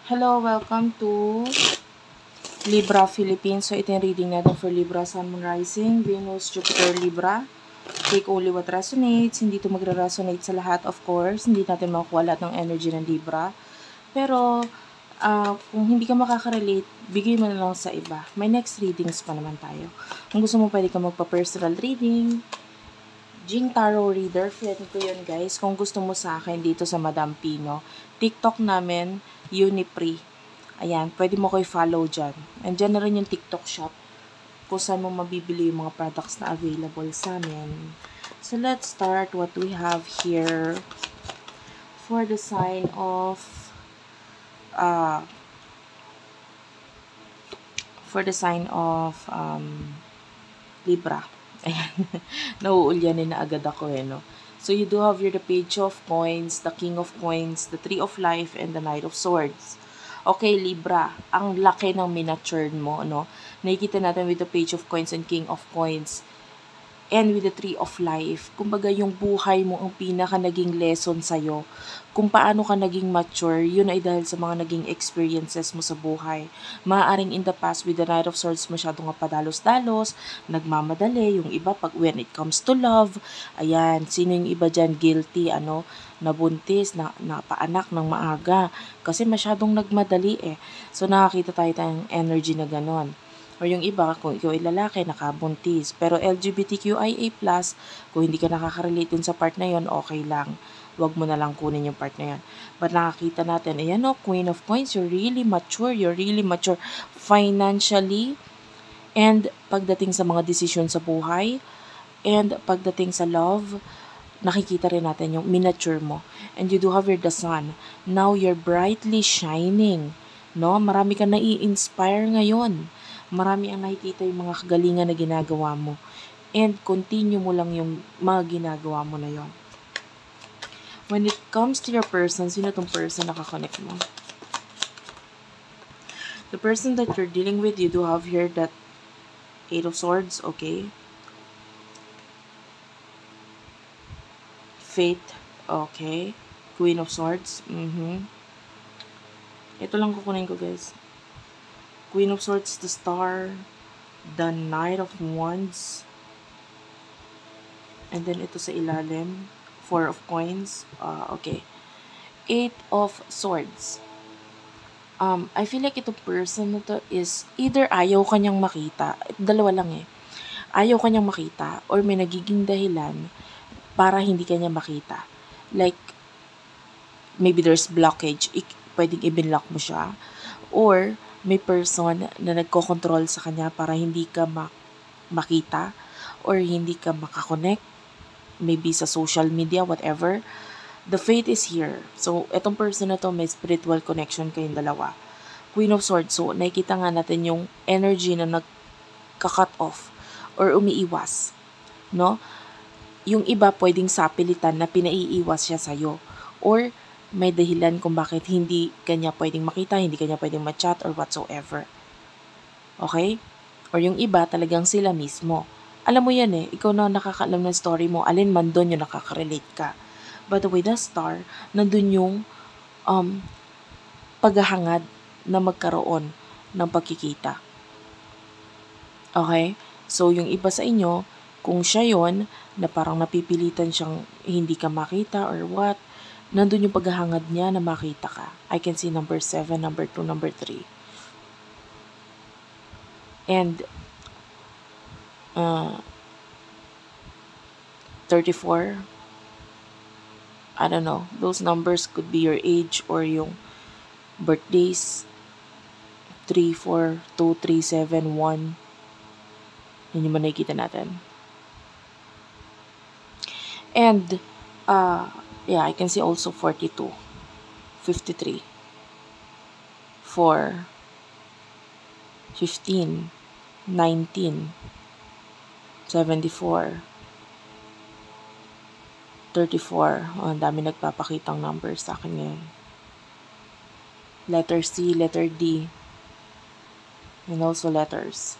Hello, welcome to Libra Philippines. So, ito yung reading natin for Libra, Sun, Moon, Rising, Venus, Jupiter, Libra. Take only what resonates. Hindi ito magre-resonate sa lahat, of course. Hindi natin makukuha lahat ng energy ng Libra. Pero, kung hindi ka makaka-relate, bigay mo na lang sa iba. May next readings pa naman tayo. Kung gusto mo, pwede ka magpa-personal reading. Jing Tarot Reader, friend ko yun guys. Kung gusto mo sa akin dito sa Madam Pino, TikTok namin, Unipre. Ayan, pwede mo ko i-follow dyan. And dyan na rin yung TikTok shop kung saan mo mabibili yung mga products na available sa amin. So, let's start what we have here for the sign of Libra. Ayan. Nauulyanin na agad ako no? So, you do have here the Page of Coins, the King of Coins, the Tree of Life, and the Knight of Swords. Okay, Libra, ang laki ng miniature mo, no? Nakikita natin with the Page of Coins and King of Coins and with the Tree of Life. Kumbaga, yung buhay mo ang pinaka naging lesson sa'yo. Kung paano ka naging mature, yun ay dahil sa mga naging experiences mo sa buhay. Maaaring in the past with the Knight of Swords, masyadong padalos-dalos, nagmamadali, yung iba pag when it comes to love, ayan, sino yung iba dyan guilty, nabuntis, napaanak ng maaga, kasi masyadong nagmadali So nakakita tayo tayong energy na ganon. Or yung iba, kung ikaw ay lalaki, nakabuntis. Pero LGBTQIA+, kung hindi ka nakaka-relate dun sa part na yon, okay lang. Huwag mo na lang kunin yung part na yon. But nakakita natin, ayan Queen of Coins, you're really mature financially, and pagdating sa mga desisyon sa buhay, and pagdating sa love, nakikita rin natin yung miniature mo. And you do have the Sun. Now, you're brightly shining. No? Marami kang nai-inspire ngayon. Marami ang nakikita yung mga kagalingan na ginagawa mo. And continue mo lang yung mga ginagawa mo na yon. When it comes to your person, sino tong person na kakonect mo? The person that you're dealing with, you do have here that Eight of Swords, okay? Fate, okay? Queen of Swords, Ito lang kukunin ko, guys. Queen of Swords, the Star, the Knight of Wands, and then ito sa ilalim, Four of Coins, okay. Eight of Swords. I feel like itong person na to is either ayaw kanyang makita, dalawa lang ayaw kanyang makita, or may nagiging dahilan para hindi kanya makita. Like, maybe there's blockage, pwedeng i-block mo siya, or may person na nagko-control sa kanya para hindi ka makita or hindi ka makakonect, maybe sa social media, whatever. The fate is here. So, etong person na to may spiritual connection kayong dalawa. Queen of Swords. So, nakikita nga natin yung energy na nagka-cut off or umiiwas. No? Yung iba pwedeng sapilitan na pinaiiwas siya sa'yo. Or may dahilan kung bakit hindi kanya pwedeng makita, hindi kanya pwedeng ma-chat or whatsoever. Okay? Or yung iba talagang sila mismo. Alam mo yan ikaw na nakakaalam ng story mo, alin man doon yung nakaka-relate ka. But with the Star, nandun yung paghahangad na magkaroon ng pagkikita. Okay? So, yung iba sa inyo, kung siya yon na parang napipilitan siyang hindi ka makita or what, nandun yung paghahangad niya na makita ka. I can see number 7, number 2, number 3. And 34, I don't know, those numbers could be your age or yung birthdays. 3, 4, 2, 3, 7, 1. Yun yung nakikita natin. And, yeah, I can see also 42, 53, 4, 15, 19, 74, 34. Ang dami nagpapakitang numbers sa akin ngayon. Letter C, letter D, and also letters.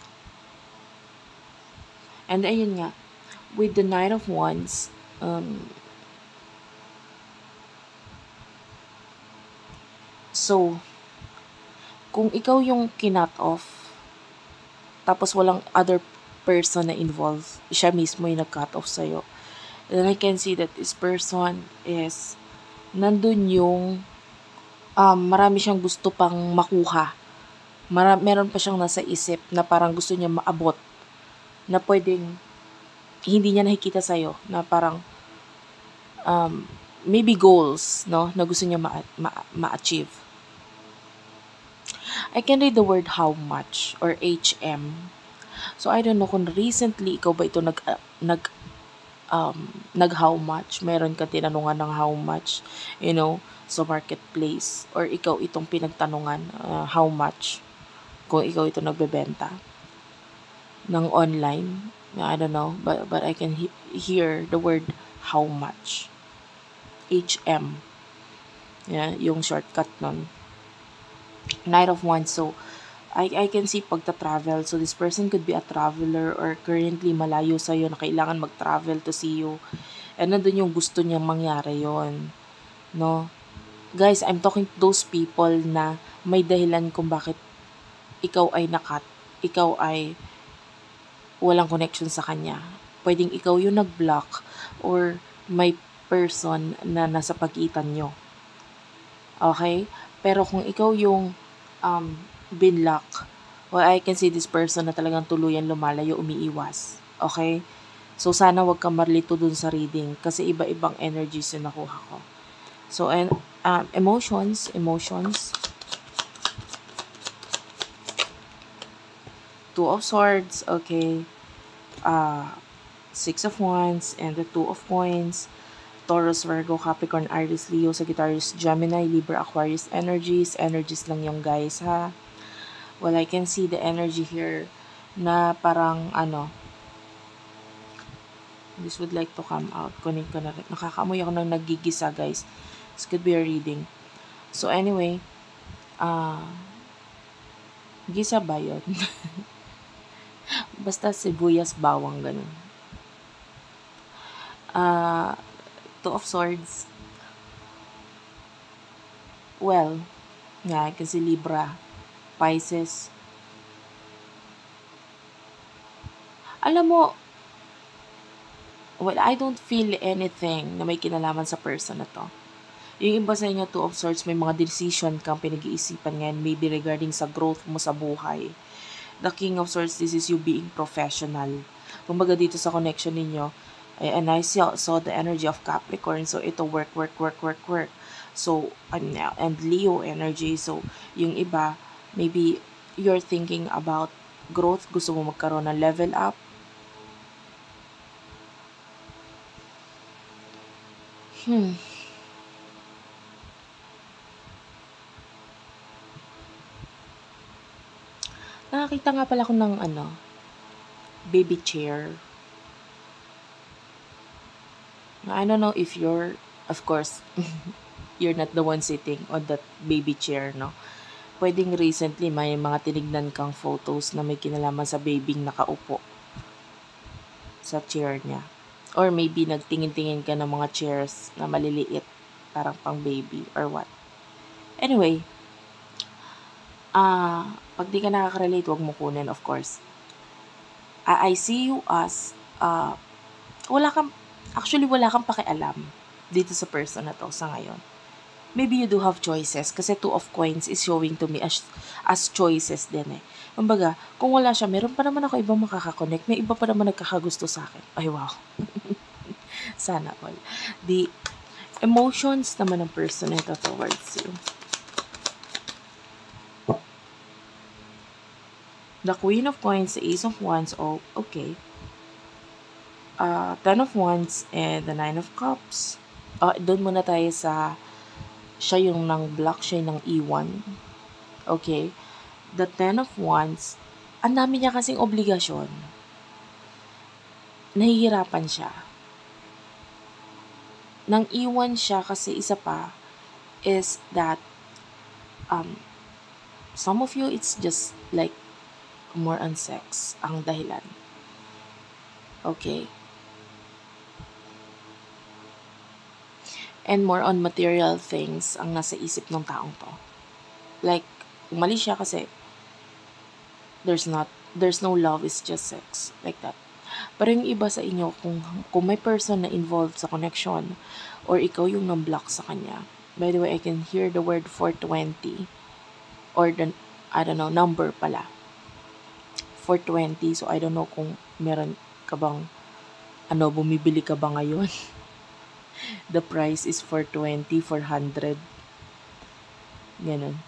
And ayun nga, with the Knight of Wands, so kung ikaw yung kinut off, tapos walang other person na involved, siya mismo yung nag-cut off sa'yo, then I can see that this person is, nandun yung, marami siyang gusto pang makuha. Meron pa siyang nasa isip na parang gusto niya maabot, na pwedeng hindi niya nakikita sa'yo, na parang, maybe goals, no, na gusto niya ma-achieve. I can read the word how much or HM. So, I don't know kung recently ikaw ba ito nag how much, meron ka tinanungan ng how much, sa marketplace, or ikaw itong pinagtanungan, how much, kung ikaw ito nagbebenta ng online. I don't know, but I can hear the word how much. HM. Yeah, yung shortcut nun. Knight of Wands. So, I can see pagta-travel. So, this person could be a traveler or currently malayo sa'yo na kailangan mag-travel to see you. And nandun yung gusto niyang mangyari yon, no? Guys, I'm talking to those people na may dahilan kung bakit ikaw ay ikaw ay walang connection sa kanya. Pwedeng ikaw yung nag-block or may person na nasa pagitan nyo. Okay? Pero kung ikaw yung binlock, well, I can see this person na talagang tuluyan lumalayo, umiiwas. Okay? So, sana wag kang marlito dun sa reading kasi iba-ibang energies yung nakuha ko. So, and emotions. Two of Swords, okay. Six of Wands, and the Two of Coins. Taurus, Virgo, Capricorn, Aries, Leo, Sagittarius, Gemini, Libra, Aquarius energies. Energies lang yung guys, ha. Well, I can see the energy here na parang this would like to come out. Kunin ko na rin. Nakakaamoy ako ng nagigisa, guys. This could be a reading. So, anyway, gisa ba yun? Basta sibuyas, bawang, ganun. Two of Swords. Well, yeah, kasi Libra, Pisces. Alam mo, well, I don't feel anything na may kinalaman sa person na to. Yung iba sa inyo, Two of Swords, may mga decision kang pinag-iisipan ngayon, maybe regarding sa growth mo sa buhay. The King of Swords, this is you being professional. Kumbaga dito sa connection ninyo, and I saw the energy of Capricorn, so ito work. So, and Leo energy, so yung iba, maybe you're thinking about growth, gusto mo magkaroon ng level up. Nakakita nga pala ako ng baby chair. I don't know if you're, of course, you're not the one sitting on that baby chair, no? Pwedeng recently may mga tinignan kang photos na may kinalaman sa babying nakaupo sa chair niya. Or maybe nagtingin-tingin ka ng mga chairs na maliliit, parang pang baby or what. Anyway, pag di ka nakaka-relate, wag mo kunin, of course. I see you as, wala kang pakialam dito sa person na to sa ngayon. Maybe you do have choices kasi Two of Coins is showing to me as choices din eh. Kumbaga, kung wala siya, meron pa naman ako ibang makakakonect. May iba pa naman nagkakagusto sa akin. Ay, wow. Sana all. The emotions naman ng person ito towards you. The Queen of Coins, the Ace of Wands, oh, okay. Ten of Wands, and the Nine of Cups. Doon muna tayo sa siya yung nang block, siya yung nang iwan. Okay. The Ten of Wands, ang dami niya kasing obligasyon. Nahihirapan siya. Nang iwan siya kasi isa pa is that some of you, it's just like more on sex ang dahilan. Okay. And more on material things ang nasa isip ng taong to. Like, Mali siya kasi there's no love, it's just sex. Like that. Pero yung iba sa inyo, kung may person na involved sa connection, or ikaw yung nang-block sa kanya, by the way, I can hear the word 420, or I don't know, number pala. 420, so I don't know kung meron ka bang, bumibili ka ba ngayon? The price is 420, 400. Ganun.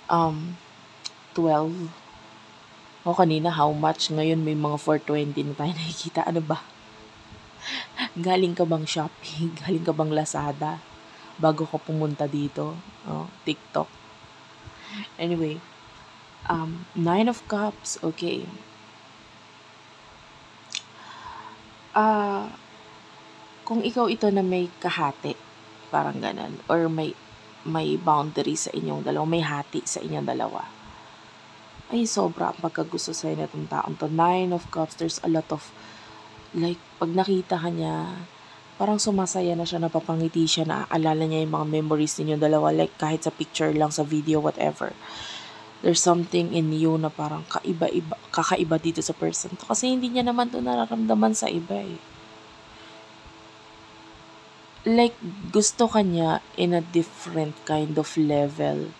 12. O kanina, how much? Ngayon may mga 420 na tayo nakikita. Ano ba? Galing ka bang Shopee? Galing ka bang Lazada? Bago ko pumunta dito. TikTok. Anyway, 9 of Cups. Okay. Kung ikaw ito na may kahati, parang ganun, or may boundary sa inyong dalawa, may hati sa inyong dalawa, ay sobra ang pagkagusto sa'yo na itong taong to. 9 of Cups, there's a lot of, like, pag nakita ka niya, parang sumasaya na siya, napapangiti siya, naaalala niya yung mga memories ninyong dalawa, like kahit sa picture lang, sa video, whatever. There's something in you na parang kakaiba dito sa person to, kasi hindi niya naman to nararamdaman sa iba eh. Like, gusto ka niya in a different kind of level.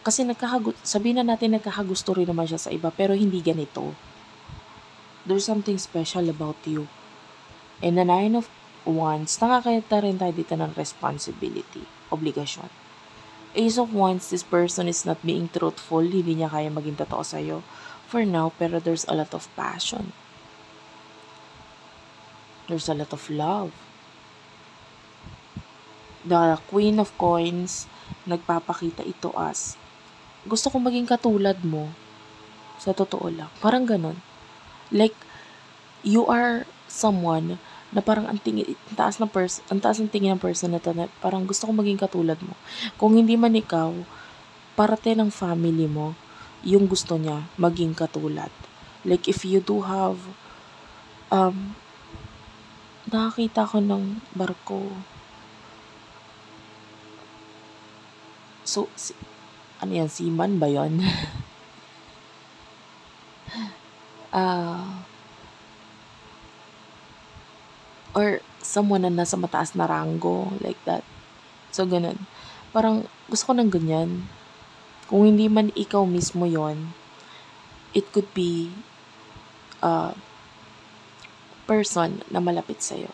Kasi sabihin na natin nagkakagusto rin naman siya sa iba, pero hindi ganito. There's something special about you. And the 9 of Wands, nakakita rin tayo dito ng responsibility, obligasyon. Ace of Wands, this person is not being truthful, hindi niya kaya maging totoo sa'yo for now, pero there's a lot of passion. There's a lot of love. The Queen of Coins, nagpapakita ito as, gusto kong maging katulad mo. Sa totoo lang. Parang ganun. Like, you are someone na parang ang taas ng tingin ng person na to, na parang gusto kong maging katulad mo. Kung hindi man ikaw, parte ng family mo, yung gusto niya maging katulad. Like, if you do have, nakakita ko ng barko. So, ano yan, seaman ba yun? Or someone na nasa mataas na rango, like that. So, ganun. Parang, gusto ko ng ganyan. Kung hindi man ikaw mismo yon, it could be a person na malapit sa'yo.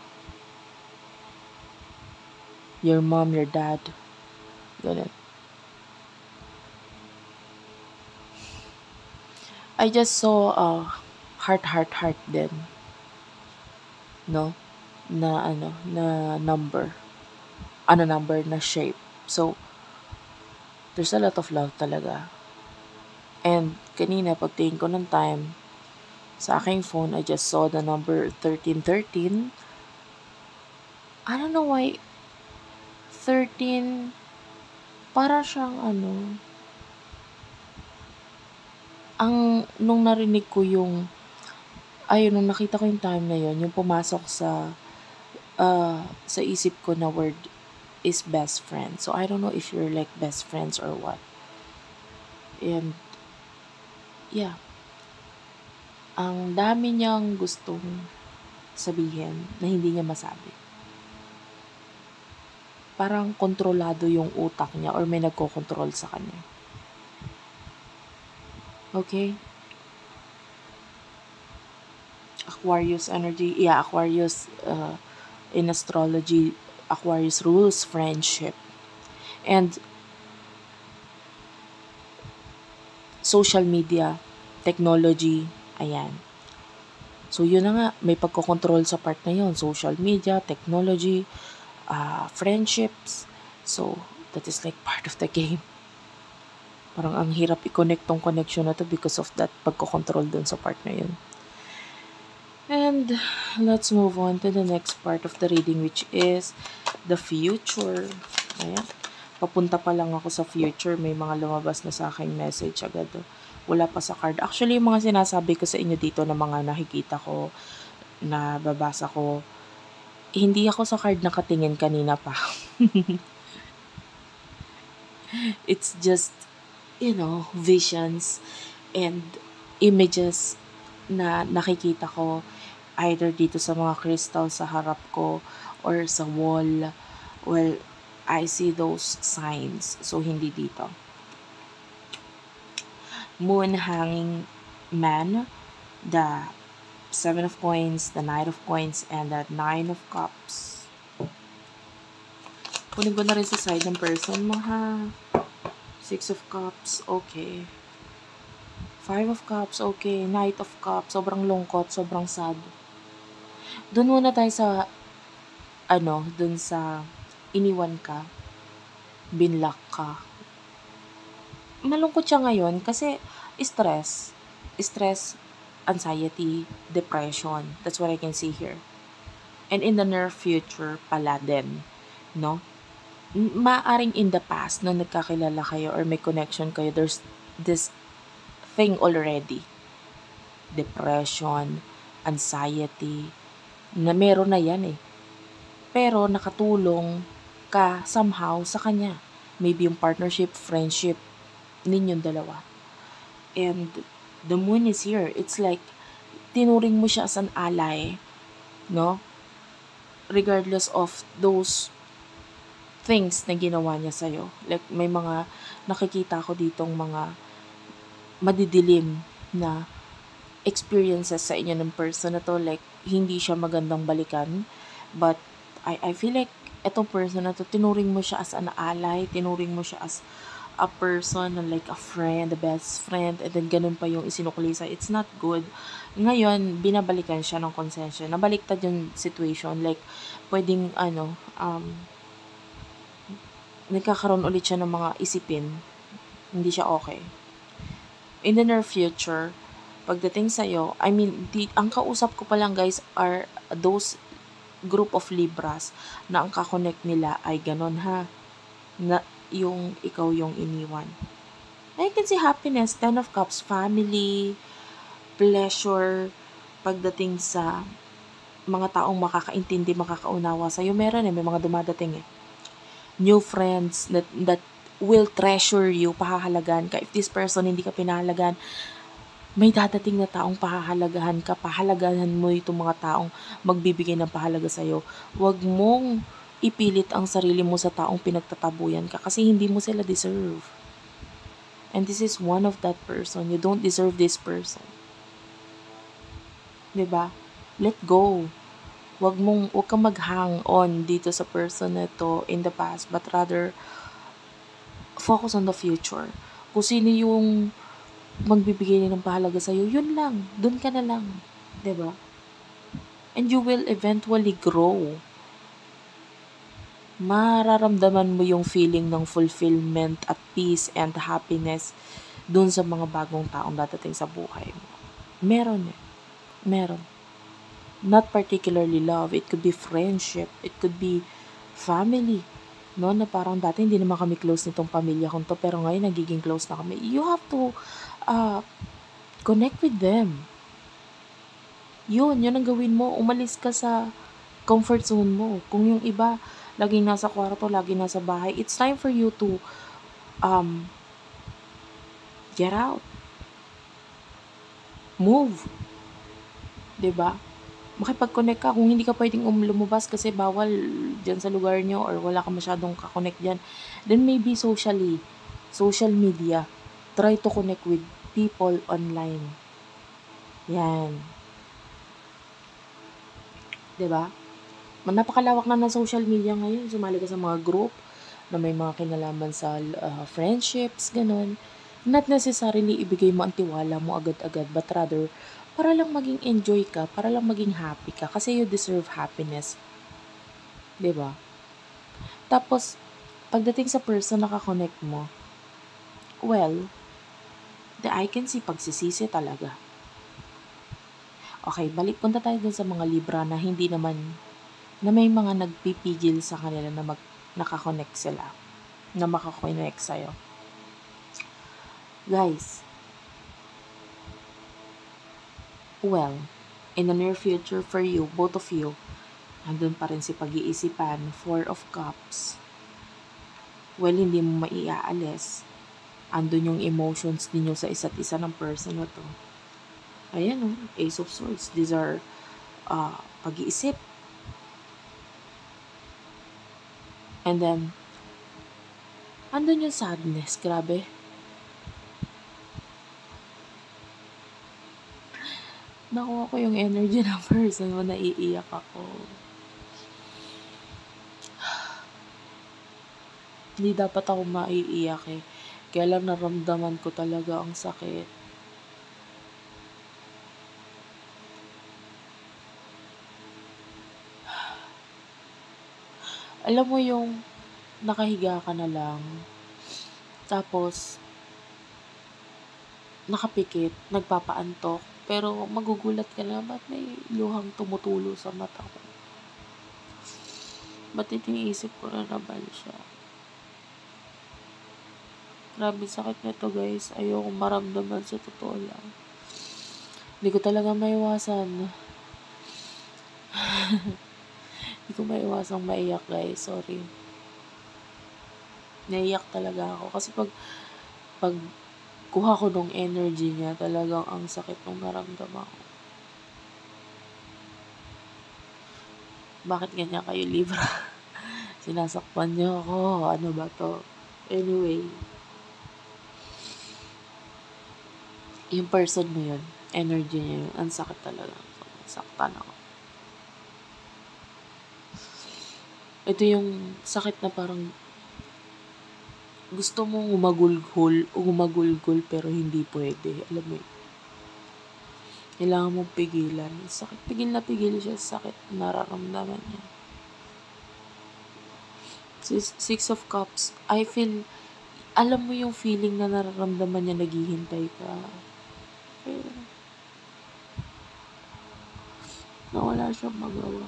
Your mom, your dad. Ganun. I just saw heart din. No? Na number. Number na shape. So, there's a lot of love talaga. And kanina, pagtingin ko ng time, sa aking phone, I just saw the number 1313. I don't know why 13, para siyang nung narinig ko nung nakita ko yung time na yon, yung pumasok sa isip ko na word is best friend. So, I don't know if you're like best friends or what. And, yeah. Ang dami niyang gustong sabihin na hindi niya masabi. Parang kontrolado yung utak niya or may nagko-control sa kanya. Okay? Aquarius energy. Yeah, Aquarius in astrology, Aquarius rules friendship. And social media, technology, ayan. So, yun na nga, may pagkocontrol sa part na yun. Social media, technology, friendships. So, that is like part of the game. Parang ang hirap i-connect tong connection na to because of that pagkocontrol dun sa part na yun. And let's move on to the next part of the reading, which is the future. Ayan. Papunta pa lang ako sa future. May mga lumabas na sa aking message agad. Wala pa sa card. Actually, yung mga sinasabi ko sa inyo dito na mga nakikita ko, na babasa ko, Hindi ako sa card nakatingin kanina pa. It's just, visions and images na nakikita ko either dito sa mga crystal sa harap ko or sa wall. Well, I see those signs. So, hindi dito. Moon hanging man, the Seven of Coins, the Knight of Coins, and the Nine of Cups. Kunin ko na rin sa side ng person mo, ha? Six of Cups, okay. Five of Cups, okay. Knight of Cups, sobrang lungkot, sobrang sad. Doon muna tayo sa, doon sa iniwan ka, binlock ka. Malungkot siya ngayon kasi stress, anxiety, depression. That's what I can see here. And in the near future pala din, no? Maaring in the past, nung nagkakilala kayo or may connection kayo, there's this thing already. Depression, anxiety, na meron na yan eh. Pero nakatulong ka somehow sa kanya. Maybe yung partnership, friendship, ninyong dalawa. And the moon is here. It's like, tinuring mo siya as an ally, no? Regardless of those things na ginawa niya sa'yo. Like, may mga nakikita ko ditong mga madidilim na experiences sa inyo ng person na to. Like, hindi siya magandang balikan. But, I feel like etong person na to, tinuring mo siya as an ally, tinuring mo siya as a person, like a friend, a best friend, and then ganun pa yung isinukli sa. It's not good. Ngayon, binabalikan siya ng konsensya. Nabaliktad yung situation. Like, pwedeng, nagkakaroon ulit siya ng mga isipin. Hindi siya okay. In the near future, pagdating sa'yo, ang kausap ko pa lang guys are those group of Libras na ang kakonect nila ay ganon ha. Na yung ikaw yung iniwan. I can see happiness, Ten of Cups, family, pleasure, pagdating sa mga taong makakaintindi, makakaunawa sa'yo. Meron may mga dumadating new friends that will treasure you, pahahalagan ka. If this person hindi ka pinahalagan, may dadating na taong pahahalagahan ka, pahalagahan mo itong mga taong magbibigay ng pahalaga sa'yo. Huwag mong ipilit ang sarili mo sa taong pinagtatabuyan ka kasi hindi mo sila deserve. And this is one of that person. You don't deserve this person. Diba? Let go. Huwag kang mag-hang on dito sa person na to in the past, but rather focus on the future. Kung sino yung magbibigay ng pahalaga sa'yo, yun lang. Dun ka na lang. Diba? And you will eventually grow. Mararamdaman mo yung feeling ng fulfillment at peace and happiness dun sa mga bagong taong dadating sa buhay mo. Meron. Not particularly love. It could be friendship. It could be family. No, na parang dati hindi naman kami close nitong pamilya kong to, pero ngayon nagiging close na kami. You have to connect with them. Yun ang gawin mo. Umalis ka sa comfort zone mo. Kung yung iba, laging nasa kwarto, laging nasa bahay, it's time for you to get out. Move. Diba? Makipag-connect ka. Kung hindi ka pwedeng lumabas kasi bawal dyan sa lugar nyo or wala ka masyadong kakonect dyan, then maybe social media, try to connect with people online. Yan. Diba? Napakalawak na ng social media ngayon. Sumali ka sa mga group na may mga kinalaman sa friendships, ganun. Not necessarily ibigay mo ang tiwala mo agad-agad, but rather, para lang maging enjoy ka, para lang maging happy ka, kasi you deserve happiness. Diba? Tapos, pagdating sa person na kakonect mo, well, I can see pagsisisi talaga. Okay, punta tayo dun sa mga Libra na hindi naman, na may mga nagpipigil sa kanila na nakakonect sila, na makakonect sa'yo. Guys, well, in the near future for you, both of you, Andun pa rin si pag-iisipan, Four of Cups. Well, hindi mo maiaalis. Andun yung emotions ninyo sa isa't isa ng person na to. Ayan o, Ace of Swords. These are pag-iisip. And then, andun yung sadness. Grabe. Nakuha ko yung energy ng person mo, naiiyak ako. Hindi dapat ako maiiyak eh. Kaya lang naramdaman ko talaga ang sakit. Alam mo yung nakahiga ka na lang, tapos nakapikit, nagpapaantok, pero magugulat ka na, ba't may luhang tumutulo sa mata ko? Ba't iniisip ko na naman siya? Grabe sakit nito guys, ayoko maramdaman sa totoo lang. Hindi ko talaga maiwasan. Hindi ko maiwasang maiyak guys, sorry. Naiyak talaga ako kasi pag kuha ko nung energy niya, talagang ang sakit nung naramdaman ko. Bakit ganyan kayo, Libra? Sinasakpan niyo ako. Ano ba to? Anyway, yung person mo yun, energy niya yun, ang sakit talaga. Saktan ako. Ito yung sakit na parang gusto mong umagulgol pero hindi pwede. Alam mo yun. Kailangan mong pigilan. Sakit, pigil siya sa sakit na nararamdaman niya. Six of Cups, I feel, alam mo yung feeling na nararamdaman niya, naghihintay ka. Pero, nawala siyang magawa.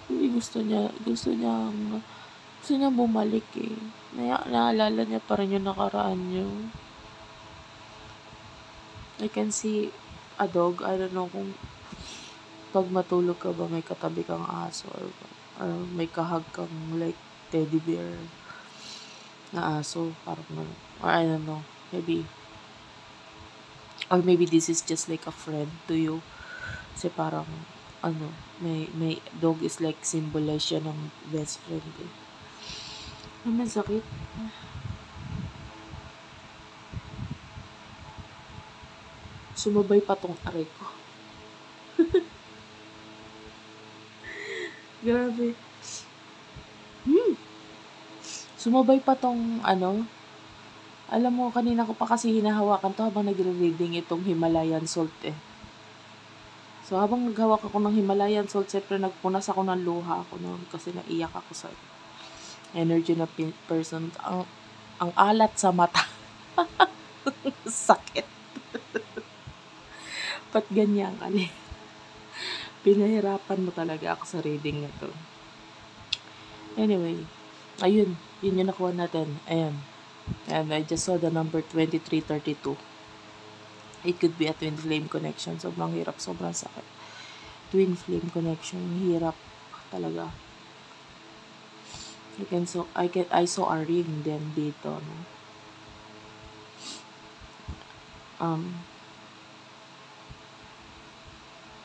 Hindi gusto niya bumalik eh. Naalala niya pa rin yung nakaraan niyo. I can see a dog. I don't know kung pag matulog ka ba may katabi kang aso or may kahag kang like teddy bear na aso. Parang or I don't know. Maybe this is just like a friend to you. Kasi parang may dog is like symbolize siya ng best friend eh. Naman sakit. Sumabay pa tong aray ko. Grabe. Sumabay pa tong alam mo, kanina ko pa kasi hinahawakan to habang nagre-reading itong Himalayan salt eh. So, habang naghawak ako ng Himalayan salt, syempre nagpunas ako ng luha ako noon kasi naiyak ako sa energy na person. Ang alat sa mata. Sakit. Ba't ganyan ka eh? Pinahirapan mo talaga ako sa reading na to. Anyway, ayun. Yun yung nakuha natin. Ayan. And I just saw the number 2332. It could be a twin flame connection. Sobrang hirap, sobrang sakit. Twin flame connection, hirap talaga. I saw a ring din dito, no?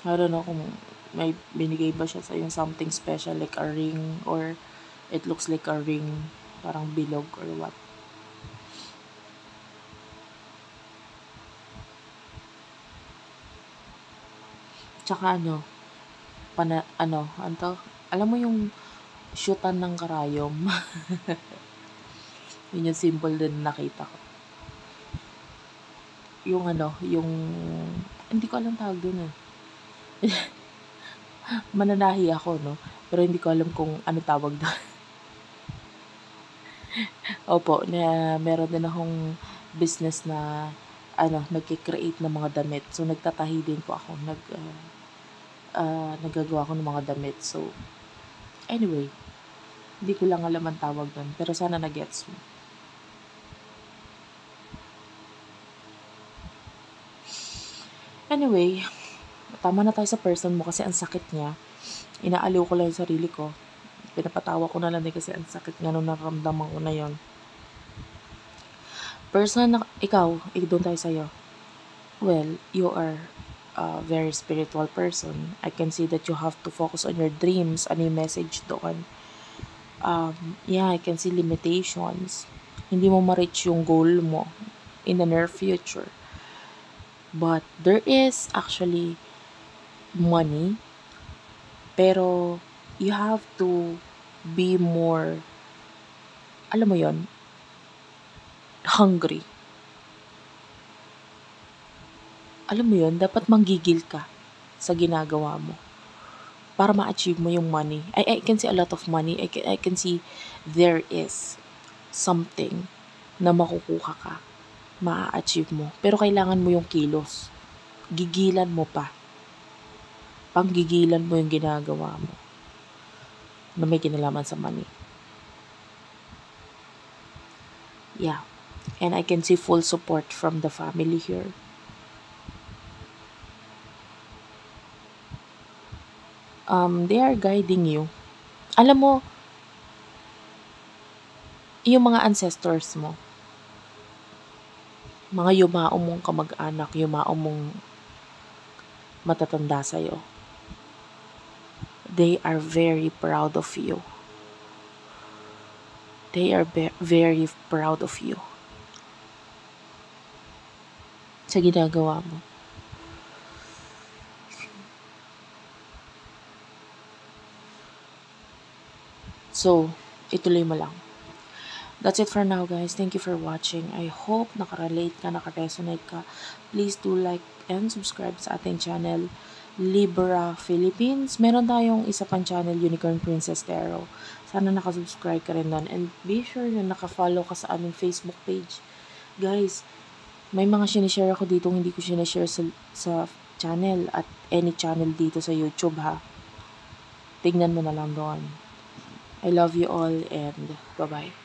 I don't know kung may binigay ba siya sa yung something special like a ring or it looks like a ring, parang bilog or what. Tsaka alam mo yung shootan ng karayom. Yun yung symbol din nakita ko. Yung hindi ko alam tawag dun eh. Mananahi ako, no? Pero hindi ko alam kung ano tawag doon. Opo, na meron din akong business na nagki-create ng mga damit. So, nagtatahi din po ako. Nagagawa ko ng mga damit. So, anyway, hindi ko lang alam ang tawag doon. Pero sana na-gets mo. Anyway, tama na tayo sa person mo kasi ang sakit niya. Inaaliw ko lang yung sarili ko. Pinapatawa ko na lang din kasi ang sakit nga nung naramdaman ko na yon. Person na, ikaw, doon tayo sa'yo. Well, you are a very spiritual person. I can see that you have to focus on your dreams. Ano yung message doon? Yeah, I can see limitations. Hindi mo ma-reach yung goal mo in the near future. But there is actually money, pero you have to be more, alam mo yon, hungry. Alam mo yon, dapat manggigil ka sa ginagawa mo para ma-achieve mo yung money. I can see a lot of money. I can see there is something na makukuha ka, ma-achieve mo. Pero kailangan mo yung kilos. Gigilan mo pa. Panggigilan mo yung ginagawa mo na may kinalaman sa money. Yeah. And I can see full support from the family here. They are guiding you. Alam mo, yung mga ancestors mo, mga yumao mong kamag-anak, yumao mong matatanda sa'yo, they are very proud of you. They are very proud of you sa ginagawa mo. So, ituloy mo lang. That's it for now, guys. Thank you for watching. I hope nakarelate ka, nakaresonate ka. Please do like and subscribe sa ating channel, Libra Philippines. Meron tayong isa pang channel, Unicorn Princess Tarot. Sana nakasubscribe ka rin doon. And be sure na nakafollow ka sa aming Facebook page. Guys, may mga sinishare ako dito, hindi ko sinishare sa channel at any channel dito sa YouTube, ha. Tignan mo na lang doon. I love you all and bye-bye.